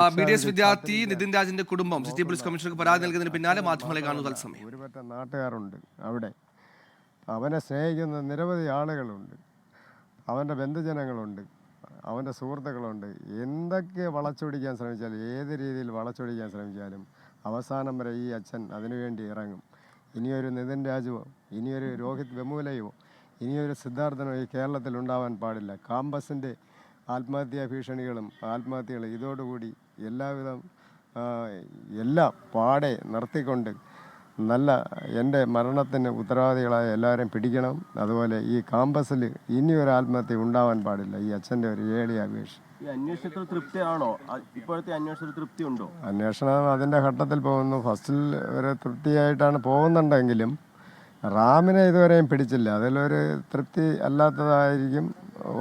BDS വിദ്യാർത്ഥി നിതിൻ രാജിന്റെ കുടുംബം city police കമ്മീഷണർക്ക് പരാതി നൽകുന്നതിന് പിന്നാലെ മാധ്യമങ്ങളെ കാണുന്നു തത്സമയം. ഒരുപറ്റ നാട്ടുകാരുണ്ട് അവിടെ. അവനെ സ്നേഹിക്കുന്ന നിരവധി ആളുകളുണ്ട്. അവൻ്റെ ബന്ധുജനങ്ങളുണ്ട്, അവൻ്റെ സുഹൃത്തുക്കളുണ്ട്. എന്തൊക്കെ വളച്ചൊടിക്കാൻ ശ്രമിച്ചാലും, ഏത് രീതിയിൽ വളച്ചൊടിക്കാൻ ശ്രമിച്ചാലും അവസാനം വരെ ഈ അച്ഛൻ അതിനുവേണ്ടി ഇറങ്ങും. ഇനിയൊരു നിതിൻ രാജുവോ, ഇനിയൊരു രോഹിത് വെമുലയോ, ഇനിയൊരു സിദ്ധാർത്ഥനോ ഈ കേരളത്തിൽ ഉണ്ടാവാൻ പാടില്ല. കാമ്പസിൻ്റെ ആത്മഹത്യാ ഭീഷണികളും ആത്മഹത്യകളും ഇതോടുകൂടി എല്ലാം പാടെ നിർത്തിക്കൊണ്ട് നല്ല എൻ്റെ മരണത്തിന് ഉത്തരവാദികളായ എല്ലാവരെയും പിടിക്കണം. അതുപോലെ ഈ കാമ്പസിൽ ഇനിയൊരു ആത്മഹത്യ ഉണ്ടാവാൻ പാടില്ല. ഈ അച്ഛൻ്റെ ഒരു ഏളിയ അപേക്ഷ. ഈ അന്വേഷണത്തിൽ തൃപ്തിയാണോ? ഇപ്പോഴത്തെ അന്വേഷണത്തിൽ തൃപ്തി ഉണ്ടോ? അന്വേഷണം അതിൻ്റെ ഘട്ടത്തിൽ പോകുന്നു. ഫസ്റ്റിൽ ഒരു തൃപ്തിയായിട്ടാണ് പോകുന്നുണ്ടെങ്കിലും റാമിനെ ഇതുവരെയും പിടിച്ചില്ല. അതിലൊരു തൃപ്തി അല്ലാത്തതായിരിക്കും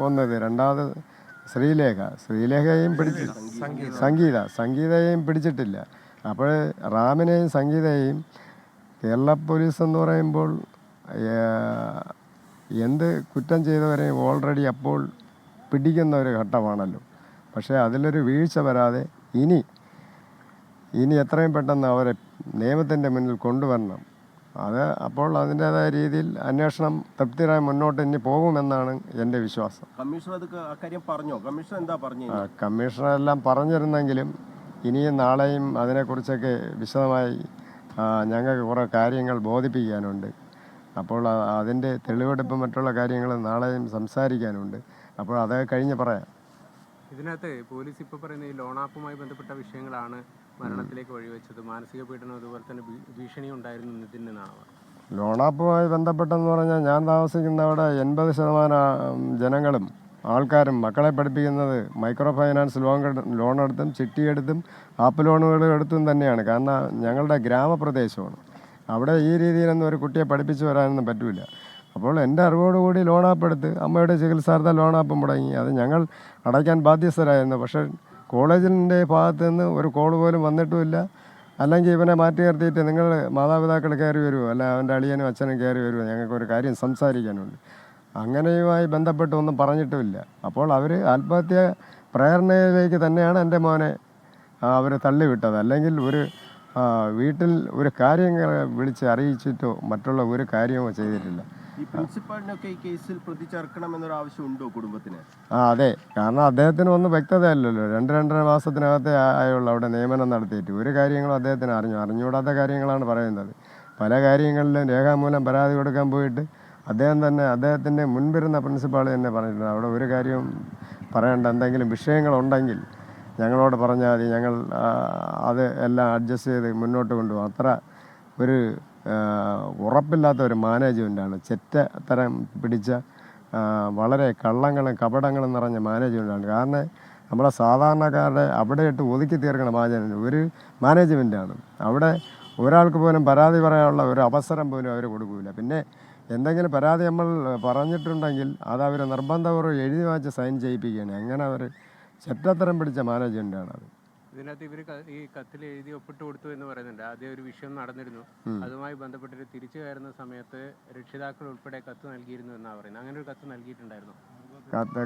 ഒന്നത്. രണ്ടാമത് ശ്രീലേഖയും പിടിച്ചില്ല, സംഗീതയെയും പിടിച്ചിട്ടില്ല. അപ്പോൾ റാമിനെയും സംഗീതയെയും കേരള പോലീസ് എന്ന് പറയുമ്പോൾ എന്ത് കുറ്റം ചെയ്തവരെയും ഓൾറെഡി അപ്പോൾ പിടിക്കുന്ന ഒരു ഘട്ടമാണല്ലോ. പക്ഷേ അതിലൊരു വീഴ്ച വരാതെ ഇനി എത്രയും പെട്ടെന്ന് അവരെ നിയമത്തിൻ്റെ മുന്നിൽ കൊണ്ടുവരണം. അപ്പോൾ അതിൻ്റേതായ രീതിയിൽ അന്വേഷണം തൃപ്തികരമായി മുന്നോട്ട് ഇനി പോകുമെന്നാണ് എൻ്റെ വിശ്വാസം. കമ്മീഷണർ എല്ലാം പറഞ്ഞിരുന്നെങ്കിലും ഇനിയും നാളെയും അതിനെക്കുറിച്ചൊക്കെ വിശദമായി ഞങ്ങൾക്ക് കുറേ കാര്യങ്ങൾ ബോധിപ്പിക്കാനുണ്ട്. അപ്പോൾ അതിൻ്റെ തെളിവെടുപ്പ് മറ്റുള്ള കാര്യങ്ങൾ നാളെയും സംസാരിക്കാനുണ്ട്. അപ്പോൾ അതൊക്കെ കഴിഞ്ഞ് പറയാം. ഇതിനകത്ത് പോലീസ് ഇപ്പോൾ പറയുന്ന ഈ ലോൺ ആപ്പുമായി ബന്ധപ്പെട്ട വിഷയങ്ങളാണ് മരണത്തിലേക്ക് വഴിവെച്ചത്. മാനസിക പീഡനം അതുപോലെ തന്നെ ഭീഷണി ഉണ്ടായിരുന്നു നിതിനെന്നാണ്. ലോൺ ആപ്പുമായി ബന്ധപ്പെട്ടെന്ന് പറഞ്ഞാൽ ഞാൻ താമസിക്കുന്ന അവിടെ 80% ജനങ്ങളും ആൾക്കാരും മക്കളെ പഠിപ്പിക്കുന്നത് മൈക്രോ ഫൈനാൻസ് ലോൺ എടുത്തും ചിട്ടിയെടുത്തും ആപ്പ് ലോണുകൾ എടുത്തും തന്നെയാണ്. കാരണം ഞങ്ങളുടെ ഗ്രാമപ്രദേശമാണ്. അവിടെ ഈ രീതിയിലൊന്നും ഒരു കുട്ടിയെ പഠിപ്പിച്ചു വരാനൊന്നും പറ്റില്ല. അപ്പോൾ എൻ്റെ അറിവോടുകൂടി ലോൺ ആപ്പ് എടുത്ത് അമ്മയുടെ ചികിത്സാർത്ഥ ലോൺ ആപ്പ് മുടങ്ങി. അത് ഞങ്ങൾ അടയ്ക്കാൻ ബാധ്യസ്ഥരായിരുന്നു. പക്ഷേ കോളേജിൻ്റെ ഭാഗത്ത് നിന്ന് ഒരു കോൾ പോലും വന്നിട്ടുമില്ല. അല്ലെങ്കിൽ ഇവനെ മാറ്റി നിർത്തിയിട്ട് നിങ്ങൾ മാതാപിതാക്കൾ കയറി വരുമോ, അല്ല അവൻ്റെ അളിയനും അച്ഛനും കയറി വരുമോ, ഞങ്ങൾക്കൊരു കാര്യം സംസാരിക്കാനുണ്ട്, അങ്ങനെയുമായി ബന്ധപ്പെട്ട് ഒന്നും പറഞ്ഞിട്ടുമില്ല. അപ്പോൾ അവർ ആത്മഹത്യ പ്രേരണയിലേക്ക് തന്നെയാണ് എൻ്റെ മോനെ അവർ തള്ളിവിട്ടത്. അല്ലെങ്കിൽ ഒരു വീട്ടിൽ ഒരു കാര്യങ്ങൾ വിളിച്ച് അറിയിച്ചിട്ടോ മറ്റുള്ള ഒരു കാര്യമോ ചെയ്തിട്ടില്ല. ഈ പ്രിൻസിപ്പാളിനൊക്കെ ഈ കേസിൽ പ്രതി ചേർക്കണമെന്നൊരു ആവശ്യമുണ്ടോ കുടുംബത്തിന്? അതെ, കാരണം അദ്ദേഹത്തിന് ഒന്നും വ്യക്തതയല്ലല്ലോ. 2-2.5 മാസത്തിനകത്തെ ആയുള്ളൂ അവിടെ നിയമനം നടത്തിയിട്ട്. ഒരു കാര്യങ്ങളും അദ്ദേഹത്തിന് അറിഞ്ഞുകൂടാത്ത കാര്യങ്ങളാണ് പറയുന്നത്. പല കാര്യങ്ങളിലും രേഖാമൂലം പരാതി കൊടുക്കാൻ പോയിട്ട് അദ്ദേഹത്തിൻ്റെ മുൻപിരുന്ന പ്രിൻസിപ്പാൾ തന്നെ പറഞ്ഞിട്ടുണ്ട്, അവിടെ ഒരു കാര്യവും പറയേണ്ട, എന്തെങ്കിലും വിഷയങ്ങളുണ്ടെങ്കിൽ ഞങ്ങളോട് പറഞ്ഞാൽ മതി, ഞങ്ങൾ അത് എല്ലാം അഡ്ജസ്റ്റ് ചെയ്ത് മുന്നോട്ട് കൊണ്ടുപോകും. അത്ര ഒരു ഉറപ്പില്ലാത്ത ഒരു മാനേജ്മെൻറ്റാണ്. ചെറ്റത്തരം പിടിച്ച വളരെ കള്ളങ്ങളും കപടങ്ങളും നിറഞ്ഞ മാനേജ്മെൻറ്റാണ്. കാരണം നമ്മളെ സാധാരണക്കാരുടെ അവിടെ ഇട്ട് ഒതുക്കി തീർക്കണ ഒരു മാനേജ്മെൻറ്റാണ്. അവിടെ ഒരാൾക്ക് പോലും പരാതി പറയാനുള്ള ഒരു അവസരം പോലും അവർ കൊടുക്കില്ല. പിന്നെ എന്തെങ്കിലും പരാതി നമ്മൾ പറഞ്ഞിട്ടുണ്ടെങ്കിൽ അത് അവർ നിർബന്ധപൂർവ്വം എഴുതി വായിച്ച് സൈൻ ചെയ്യിപ്പിക്കുകയാണ്. അങ്ങനെ അവർ ചെറ്റത്തരം പിടിച്ച മാനേജ്മെൻറ്റാണ് അത്. ഇതിനകത്ത് ഇവർ ഈ കത്തിൽ എഴുതി ഒപ്പിട്ട് കൊടുത്തു എന്ന് പറയുന്നുണ്ട്. ആദ്യം ഒരു വിഷയം നടന്നിരുന്നു, അതുമായി ബന്ധപ്പെട്ടിട്ട് തിരിച്ചു കയറുന്ന സമയത്ത് രക്ഷിതാക്കൾ ഉൾപ്പെടെ കത്ത് നൽകിയിരുന്നു എന്നാണ് പറയുന്നത്. അങ്ങനെ ഒരു കത്ത് നൽകിയിട്ടുണ്ടായിരുന്നു.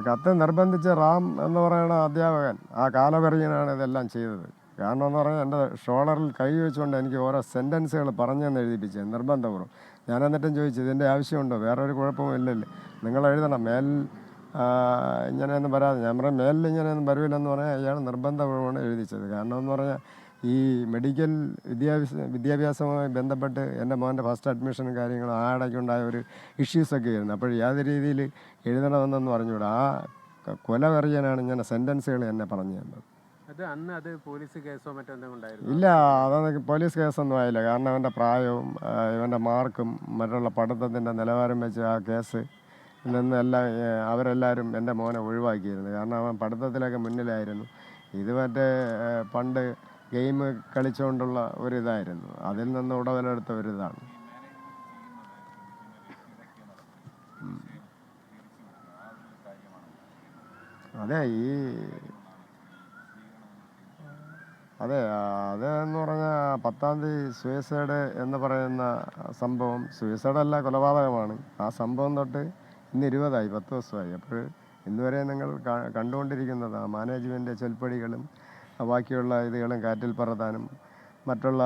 കത്ത് നിർബന്ധിച്ച് റാം എന്ന് പറയുന്ന അധ്യാപകൻ ആ കാലപരിചയനാണ് ഇതെല്ലാം ചെയ്തത്. കാരണം എന്ന് പറഞ്ഞാൽ എൻ്റെ ഷോളറിൽ കൈ വെച്ചുകൊണ്ട് എനിക്ക് ഓരോ സെൻറ്റൻസുകൾ പറഞ്ഞെന്ന് എഴുതിപ്പിച്ചത് നിർബന്ധപൂർവ്വം. ഞാൻ എന്നിട്ടും ചോദിച്ചു, ഇതിൻ്റെ ആവശ്യമുണ്ടോ, വേറൊരു കുഴപ്പവും ഇല്ലല്ലോ, നിങ്ങൾ എഴുതണം, ഇങ്ങനെയൊന്നും വരാതെ. ഞാൻ പറയാം മേലിൽ ഇങ്ങനെയൊന്നും വരില്ലെന്ന് പറഞ്ഞാൽ അയാൾ നിർബന്ധപൂർവ്വമാണ് എഴുതിച്ചത്. കാരണം എന്ന് പറഞ്ഞാൽ ഈ മെഡിക്കൽ വിദ്യാഭ്യാസവുമായി ബന്ധപ്പെട്ട് എൻ്റെ മോൻ്റെ ഫസ്റ്റ് അഡ്മിഷനും കാര്യങ്ങളും ആ ഇടയ്ക്കുണ്ടായ ഒരു ഇഷ്യൂസൊക്കെ ആയിരുന്നു. അപ്പോൾ യാതൊരു രീതിയിൽ എഴുതണമെന്നൊന്നും പറഞ്ഞുകൂടാ. ആ കൊല കറിയാനാണ് ഇങ്ങനെ സെൻറ്റൻസുകൾ എന്നെ പറഞ്ഞു തന്നത്. അത് പോലീസ് കേസോ മറ്റെന്തെങ്കിലും ഉണ്ടായിരുന്നു? ഇല്ല, അതൊന്നും പോലീസ് കേസൊന്നും ആയില്ല. കാരണം അവൻ്റെ പ്രായവും ഇവൻ്റെ മാർക്കും മറ്റുള്ള പഠിത്തത്തിൻ്റെ നിലവാരം വെച്ച് ആ കേസ് നിന്നെല്ലാം അവരെല്ലാവരും എൻ്റെ മോനെ ഒഴിവാക്കിയിരുന്നു. കാരണം അവൻ പഠിത്തത്തിലൊക്കെ മുന്നിലായിരുന്നു. ഇത് പണ്ട് ഗെയിം കളിച്ചുകൊണ്ടുള്ള ഒരിതായിരുന്നു. അതിൽ നിന്ന് ഉടവലെടുത്ത ഒരിതാണ്. അതെന്ന് പറഞ്ഞാൽ 10-ാം തീയതി സൂയിസൈഡ് എന്ന് പറയുന്ന സംഭവം, സൂയിസൈഡല്ല കൊലപാതകമാണ്. ആ സംഭവം തൊട്ട് ഇന്ന് 20 ആയി, 10 ദിവസമായി. അപ്പോൾ ഇന്നുവരെ നിങ്ങൾ കണ്ടുകൊണ്ടിരിക്കുന്നത് ആ മാനേജ്മെൻറ്റ് ചൊൽപ്പടികളും ബാക്കിയുള്ള ഇതുകളും കാറ്റിൽ പറത്താനും മറ്റുള്ള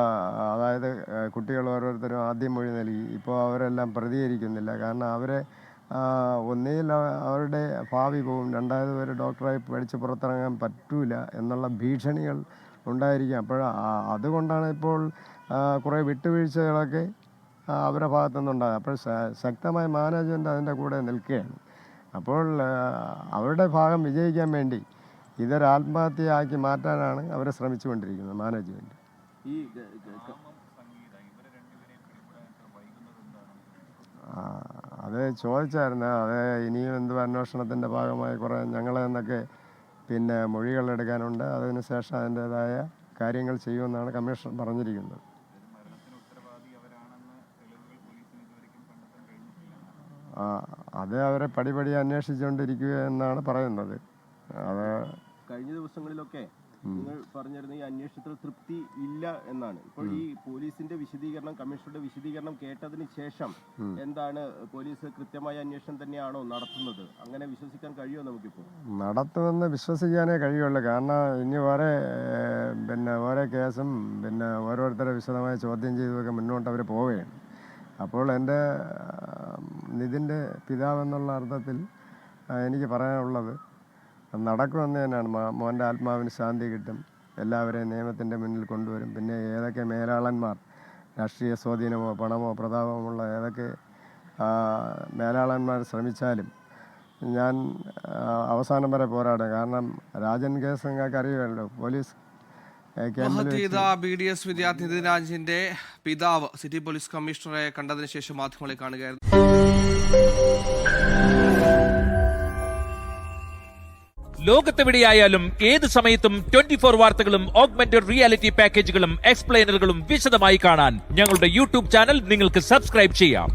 അതായത് കുട്ടികൾ ഓരോരുത്തരും ആദ്യം മൊഴി നൽകി. ഇപ്പോൾ അവരെല്ലാം പ്രതികരിക്കുന്നില്ല. കാരണം അവരെ ഒന്നുകിൽ അവരുടെ ഭാവി പോവും, രണ്ടാമത് ഒരു ഡോക്ടറായി പഠിച്ച് പുറത്തിറങ്ങാൻ പറ്റൂല എന്നുള്ള ഭീഷണികൾ ഉണ്ടായിരിക്കും. അപ്പോൾ അതുകൊണ്ടാണ് ഇപ്പോൾ കുറേ വിട്ടുവീഴ്ചകളൊക്കെ അവരുടെ ഭാഗത്തു നിന്നുണ്ടാകും. അപ്പോൾ ശക്തമായ മാനേജ്മെൻറ്റ് അതിൻ്റെ കൂടെ നിൽക്കുകയാണ്. അപ്പോൾ അവരുടെ ഭാഗം വിജയിക്കാൻ വേണ്ടി ഇതൊരു ആത്മഹത്യയാക്കി മാറ്റാനാണ് അവർ ശ്രമിച്ചുകൊണ്ടിരിക്കുന്നത് മാനേജ്മെൻറ്റ്. ഈ അത് ചോദിച്ചായിരുന്നു. അത് ഇനിയും എന്ത് അന്വേഷണത്തിൻ്റെ ഭാഗമായി കുറേ ഞങ്ങളെ എന്നൊക്കെ പിന്നെ മൊഴികളെടുക്കാനുണ്ട്. അതിന് ശേഷം അതിൻ്റേതായ കാര്യങ്ങൾ ചെയ്യുമെന്നാണ് കമ്മീഷൻ പറഞ്ഞിരിക്കുന്നത്. അത് അവരെ പടിപടി അന്വേഷിച്ചുകൊണ്ടിരിക്കുക എന്നാണ് പറയുന്നത്. അത് കഴിഞ്ഞ ദിവസങ്ങളിലൊക്കെ നിങ്ങൾ പറഞ്ഞിരുന്ന ഈ അന്വേഷണത്തിൽ തൃപ്തി ഇല്ല എന്നാണ്. ഇപ്പോൾ ഈ പോലീസിന്റെ വിശദീകരണം, കമ്മീഷണറുടെ വിശദീകരണം കേട്ടതിന് ശേഷം എന്താണ്, പോലീസ് കൃത്യമായ അന്വേഷണം തന്നെയാണോ നടത്തുന്നത്? അങ്ങനെ വിശ്വസിക്കാൻ കഴിയുമോ നമുക്കിപ്പോൾ? നടത്തുമെന്ന് വിശ്വസിക്കാനേ കഴിയുള്ളൂ. കാരണം ഇനി ഓരോ കേസും ഓരോരുത്തരെ വിശദമായി ചോദ്യം ചെയ്തൊക്കെ മുന്നോട്ട് അവർ പോവുകയാണ്. അപ്പോൾ എൻ്റെ നിതിൻ്റെ പിതാവെന്നുള്ള അർത്ഥത്തിൽ എനിക്ക് പറയാനുള്ളത് നടക്കുമെന്ന് തന്നെയാണ്. മോൻ്റെ ആത്മാവിന് ശാന്തി കിട്ടും, എല്ലാവരെയും നിയമത്തിൻ്റെ മുന്നിൽ കൊണ്ടുവരും. പിന്നെ ഏതൊക്കെ മേലാളന്മാർ രാഷ്ട്രീയ സ്വാധീനമോ പണമോ പ്രതാപമുള്ള ഏതൊക്കെ മേലാളന്മാർ ശ്രമിച്ചാലും ഞാൻ അവസാനം വരെ പോരാടും. കാരണം രാജൻ കേസ് നിങ്ങൾക്ക് അറിയുമല്ലോ, പോലീസ് BDS വിദ്യാർത്ഥി നിതിൻ രാജിന്റെ പിതാവ് സിറ്റി പോലീസ് കമ്മീഷണറെ കണ്ടതിന് ശേഷം മാധ്യമങ്ങളെ കാണുകയായിരുന്നു. ലോകത്തെവിടെയായാലും ഏത് സമയത്തും 24 വാർത്തകളും ഓഗ്മെന്റഡ് റിയാലിറ്റി പാക്കേജുകളും എക്സ്പ്ലെയിനറുകളും വിശദമായി കാണാൻ ഞങ്ങളുടെ യൂട്യൂബ് ചാനൽ നിങ്ങൾക്ക് സബ്സ്ക്രൈബ് ചെയ്യാം.